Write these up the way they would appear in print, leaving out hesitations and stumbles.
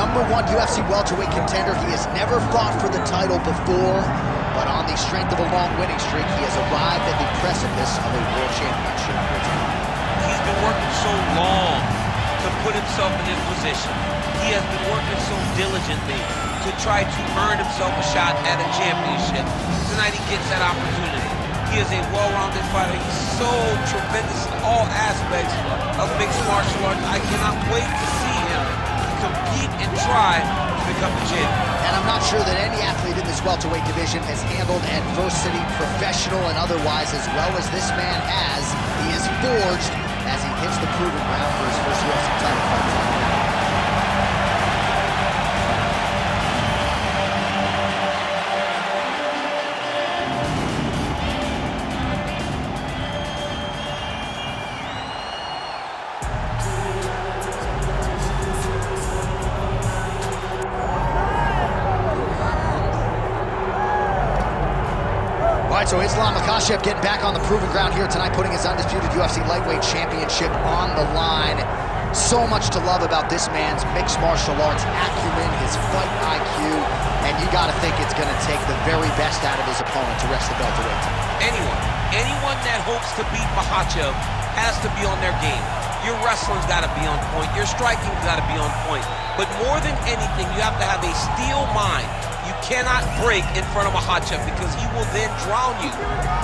#1 UFC welterweight contender. He has never fought for the title before, but on the strength of a long winning streak, he has arrived at the precipice of a world championship. He's been working so long to put himself in this position. He has been working so diligently to try to earn himself a shot at a championship. Tonight he gets that opportunity. He is a well-rounded fighter. He's so tremendous in all aspects of mixed martial arts. I cannot wait to see him compete and try to become a champion. And I'm not sure that any athlete in this welterweight division has handled adversity, professional and otherwise, as well as this man has. He is forged as he hits the proving ground for his first UFC title fight. So Islam Makhachev getting back on the proven ground here tonight, putting his undisputed UFC lightweight championship on the line. So much to love about this man's mixed martial arts acumen, his fight IQ, and you got to think it's going to take the very best out of his opponent to wrest the belt away. Anyone that hopes to beat Makhachev has to be on their game. Your wrestling's got to be on point. Your striking's got to be on point. But more than anything, you have to have a steel mind. You cannot break in front of Makhachev because he will then drown you.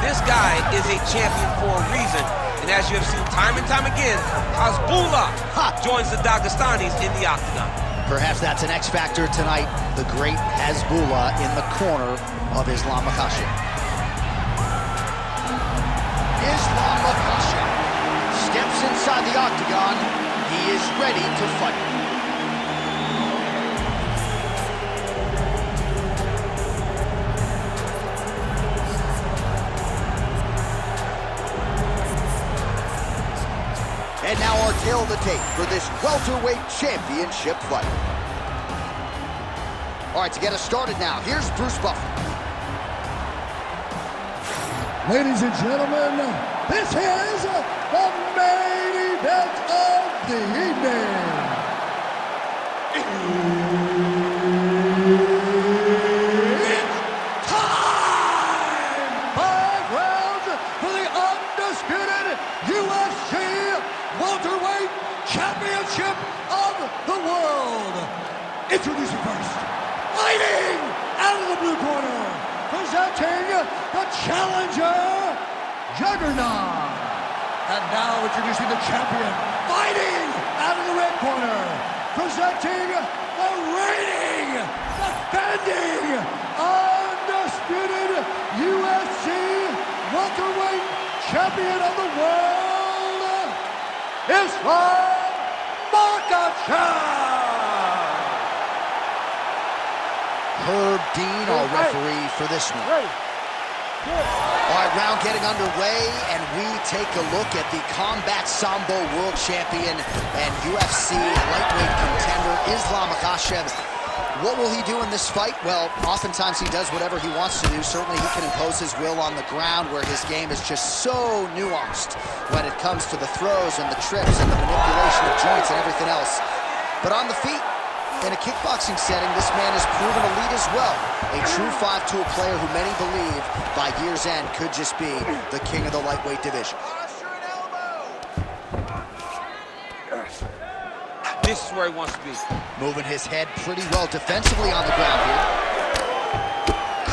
This guy is a champion for a reason. And as you have seen time and time again, Hasbullah joins the Dagestanis in the octagon. Perhaps that's an X factor tonight. The great Hasbullah in the corner of Islam Makhachev. Islam Makhachev steps inside the octagon. He is ready to fight. And now our tale of the tape for this welterweight championship fight. All right, to get us started now, here's Bruce Buffer. Ladies and gentlemen, this is the main event of the evening. It's time! 5 rounds for the undisputed UFC welterweight championship of the world. Introducing first, fighting out of the blue corner, presenting the challenger, Juggernaut. And now introducing the champion, fighting out of the red corner, presenting the reigning, defending, undisputed UFC welterweight champion of the world, Islam Makhachev. Herb Dean, our referee for this one. All right, round getting underway, and we take a look at the Combat Sambo world champion and UFC lightweight contender, Islam Makhachev. What will he do in this fight? Well, oftentimes he does whatever he wants to do. Certainly he can impose his will on the ground, where his game is just so nuanced when it comes to the throws and the trips and the manipulation of joints and everything else. But on the feet, in a kickboxing setting, this man has proven elite as well. A true 5-tool player who many believe by year's end could just be the king of the lightweight division. This is where he wants to be. Moving his head pretty well defensively on the ground here.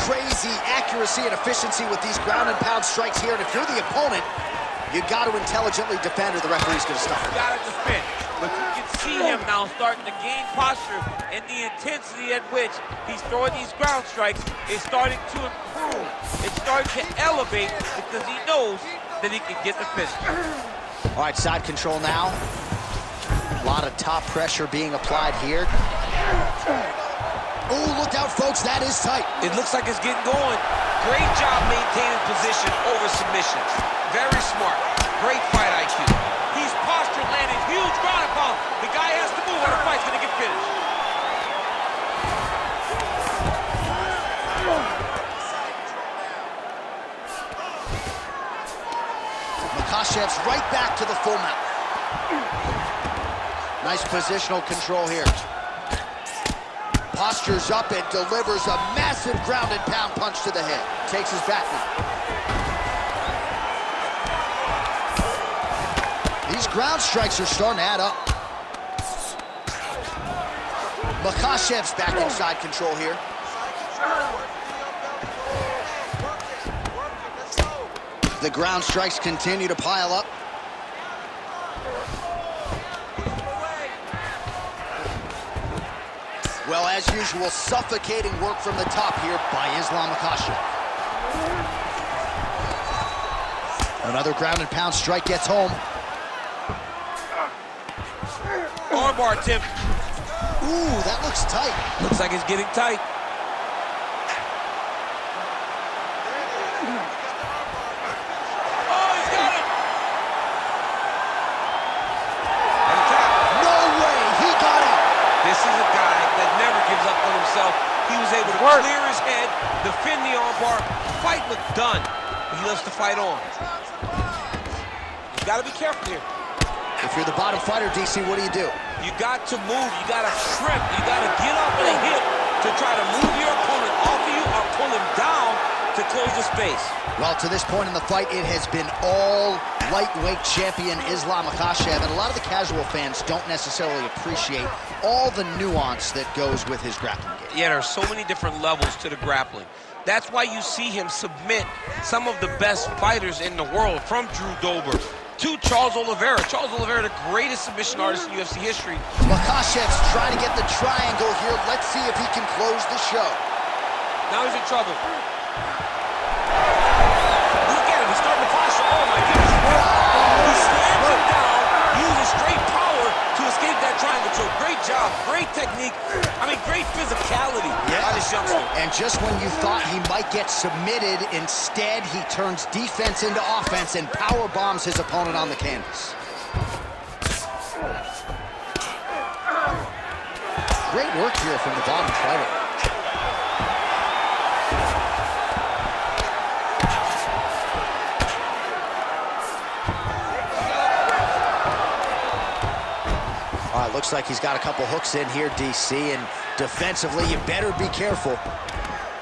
Crazy accuracy and efficiency with these ground and pound strikes here. And if you're the opponent, you got to intelligently defend or the referee's going to stop it. You got to defend. But you can see him now starting to gain posture, and the intensity at which he's throwing these ground strikes is starting to improve. It's starting to elevate because he knows that he can get the finish. All right, side control now. A lot of top pressure being applied here. Oh, look out, folks, that is tight. It looks like it's getting going. Great job maintaining position over submission. Very smart. Great fight IQ. He's postured, landing huge ground and pound. The guy has to move or the fight's gonna get finished. Makhachev's right back to the full mount. Nice positional control here. Postures up and delivers a massive ground and pound punch to the head. Takes his back now. These ground strikes are starting to add up. Makhachev's back in side control here. The ground strikes continue to pile up. Well, as usual, suffocating work from the top here by Islam Makhachev. Another ground and pound strike gets home. Armbar attempt. Ooh, that looks tight. Looks like it's getting tight. Oh, he's got it. And a tap. No way, he got it. This is a guy that never gives up on himself. He was able to clear his head, defend the armbar. Fight looked done, but he loves to fight on. You got to be careful here. If you're the bottom fighter, DC, what do? You got to move. You got to shrimp. You got to get up in a hip to try to move your opponent off of you or pull him down to close the space. Well, to this point in the fight, it has been all lightweight champion Islam Makhachev, and a lot of the casual fans don't necessarily appreciate all the nuance that goes with his grappling game. Yeah, there are so many different levels to the grappling. That's why you see him submit some of the best fighters in the world, from Drew Dober to Charles Oliveira. Charles Oliveira, the greatest submission artist in UFC history. Makhachev's trying to get the triangle here. Let's see if he can close the show. Now he's in trouble. Look at him, he's starting to posture. Oh my goodness. He slams him down, uses straight power to escape that triangle choke. Great job, great technique. I mean, great physicality by this youngster. And just when you thought he might get submitted, instead he turns defense into offense and power bombs his opponent on the canvas. Great work here from the bottom fighter. All right, looks like he's got a couple hooks in here, DC, and defensively, you better be careful.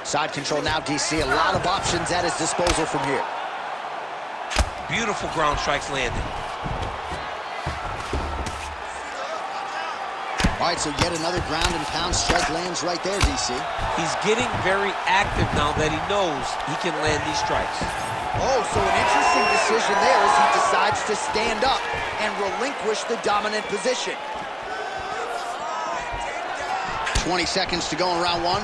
Side control now, DC. A lot of options at his disposal from here. Beautiful ground strikes landed. All right, so yet another ground and pound strike lands right there, DC. He's getting very active now that he knows he can land these strikes. Oh, so an interesting decision there as he decides to stand up and relinquish the dominant position. 20 seconds to go in round one.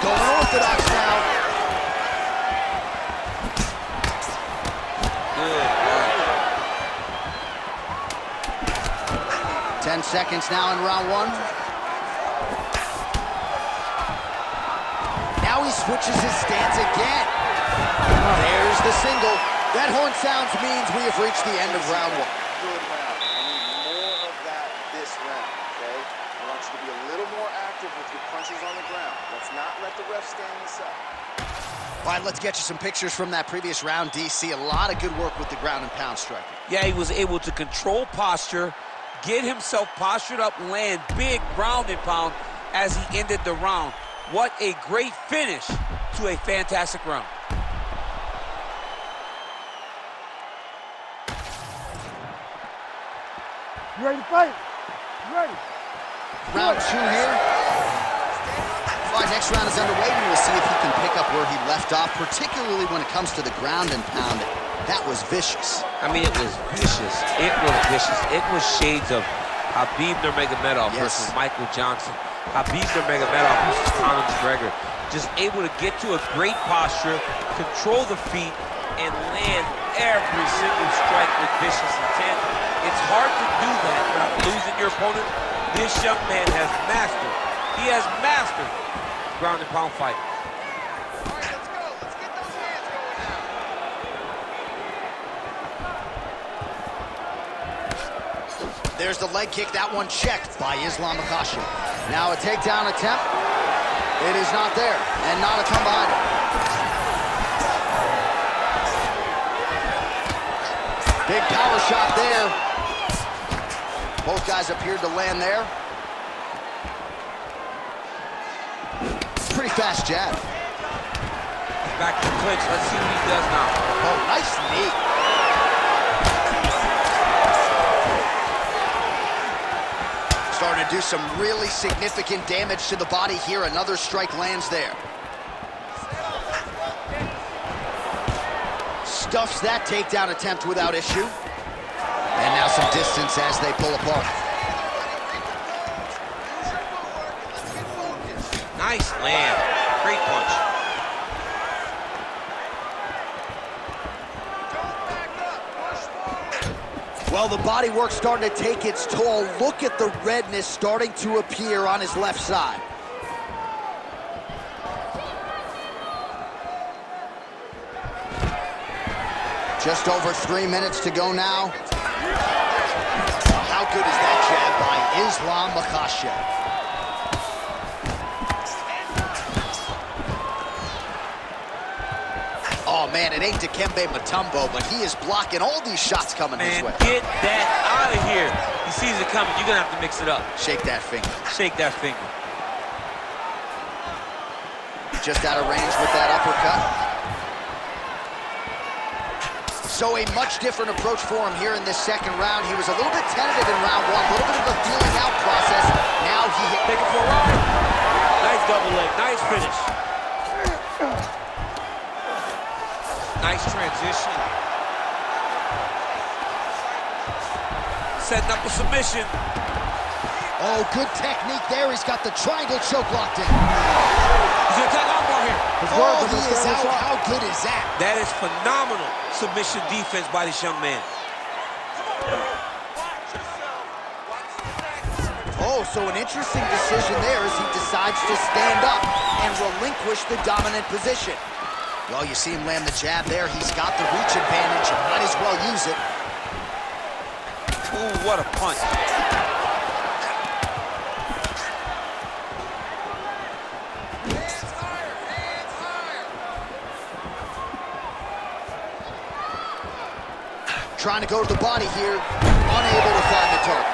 Going orthodox now. Good work. 10 seconds now in round one. Now he switches his stance again. There's the single. That horn sounds means we have reached the end of round one. Good round. I need more of that this round, okay? I want you to be a little more active with your punches on the ground. Let's not let the ref stand this up. All right, let's get you some pictures from that previous round, DC. A lot of good work with the ground and pound striking. Yeah, he was able to control posture, get himself postured up, land big ground and pound as he ended the round. What a great finish to a fantastic round. You ready to fight? You ready? Round two here. All right, next round is underway, and we'll see if he can pick up where he left off, particularly when it comes to the ground and pound. That was vicious. I mean, it was vicious. It was vicious. It was shades of Khabib Nurmagomedov versus Michael Johnson. Khabib Nurmagomedov versus Conor McGregor. Just able to get to a great posture, control the feet, and land every single strike with vicious intent. It's hard to do that without losing your opponent. This young man has mastered. He has mastered ground and pound fight. All right, let's go. Let's get those hands going now. There's the leg kick. That one checked by Islam Makhachev. Now a takedown attempt. It is not there, and not a come behind it. Big power shot there. Both guys appeared to land there. Pretty fast jab. Back to the clinch. Let's see what he does now. Oh, nice knee. Starting to do some really significant damage to the body here. Another strike lands there. Stuffs that takedown attempt without issue. And now some distance as they pull apart. Nice land. Great punch. Well, the body work's starting to take its toll. Look at the redness starting to appear on his left side. Just over 3 minutes to go now. How good is that jab by Islam Makhachev? Oh, man, it ain't Dikembe Mutombo, but he is blocking all these shots coming his way. Get that out of here. He sees it coming. You're going to have to mix it up. Shake that finger. Shake that finger. Just out of range with that uppercut. So a much different approach for him here in this second round. He was a little bit tentative in round one, a little bit of a feeling out process. Now he hit. Take it for a ride. Nice double leg. Nice finish. Nice transition. Setting up a submission. Oh, good technique there. He's got the triangle choke locked in. He's gonna attack armbar here. Oh, he is out. How good is that? That is phenomenal submission defense by this young man. Oh, so an interesting decision there as he decides to stand up and relinquish the dominant position. Well, you see him land the jab there. He's got the reach advantage. You might as well use it. Ooh, what a punch. Trying to go to the body here. Unable to find the target.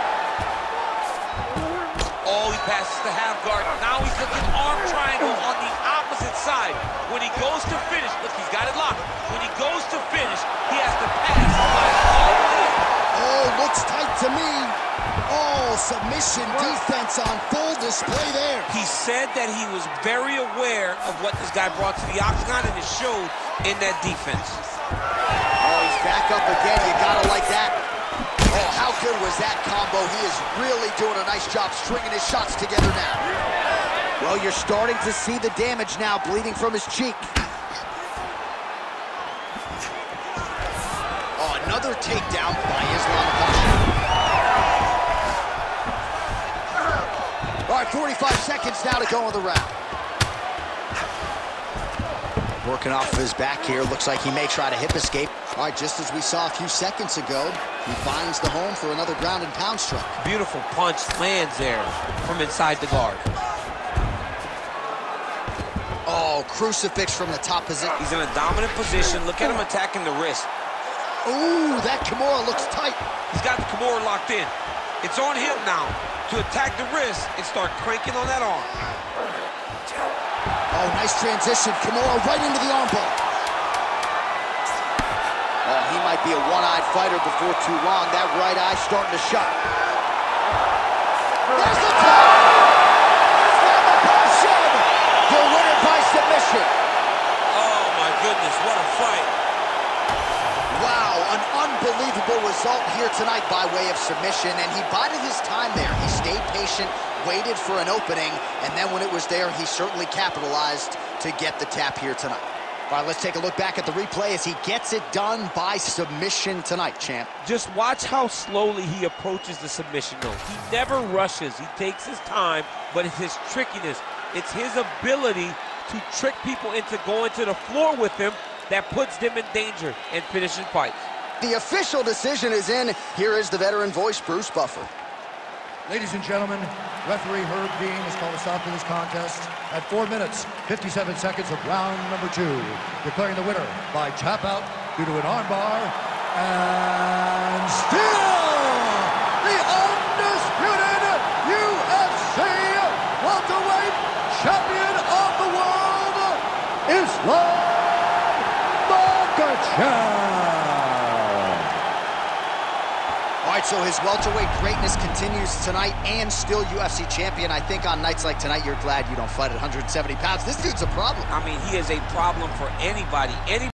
Oh, he passes the half guard. Now he's looking arm triangle on the opposite side. When he goes to finish, look, he's got it locked. When he goes to finish, he has to pass. Oh, looks tight to me. Oh, submission defense on full display there. He said that he was very aware of what this guy brought to the octagon, and it showed in that defense. Oh, he's back up again. You gotta like that. Oh, how good was that combo? He is really doing a nice job stringing his shots together now. Well, you're starting to see the damage now, bleeding from his cheek. Oh, another takedown by Islam Makhachev. All right, 45 seconds now to go in the round. Working off of his back here. Looks like he may try to hip escape. All right, just as we saw a few seconds ago, he finds the home for another ground and pound strike. Beautiful punch lands there from inside the guard. Oh, crucifix from the top position. He's in a dominant position. Look at him attacking the wrist. Ooh, that Kimura looks tight. He's got the Kimura locked in. It's on him now to attack the wrist and start cranking on that arm. Oh, nice transition. Kimura right into the armbar. Oh, he might be a one-eyed fighter before too long. That right eye starting to shut. There's the tap! The winner by submission. Oh, my goodness, what a fight. Wow, an unbelievable result here tonight by way of submission, and he bided his time there. He stayed patient, waited for an opening, and then when it was there, he certainly capitalized to get the tap here tonight. All right, let's take a look back at the replay as he gets it done by submission tonight, champ. Just watch how slowly he approaches the submission, though. He never rushes. He takes his time, but it's his trickiness. It's his ability to trick people into going to the floor with him that puts them in danger and finishing fights. The official decision is in. Here is the veteran voice, Bruce Buffer. Ladies and gentlemen, referee Herb Dean has called a stop to this contest at 4 minutes, 57 seconds of round number 2, declaring the winner by tap out due to an armbar, and still the undisputed UFC welterweight champion of the world, All right, so his welterweight greatness continues tonight and still UFC champion. I think on nights like tonight, you're glad you don't fight at 170 pounds. This dude's a problem. I mean, he is a problem for anybody.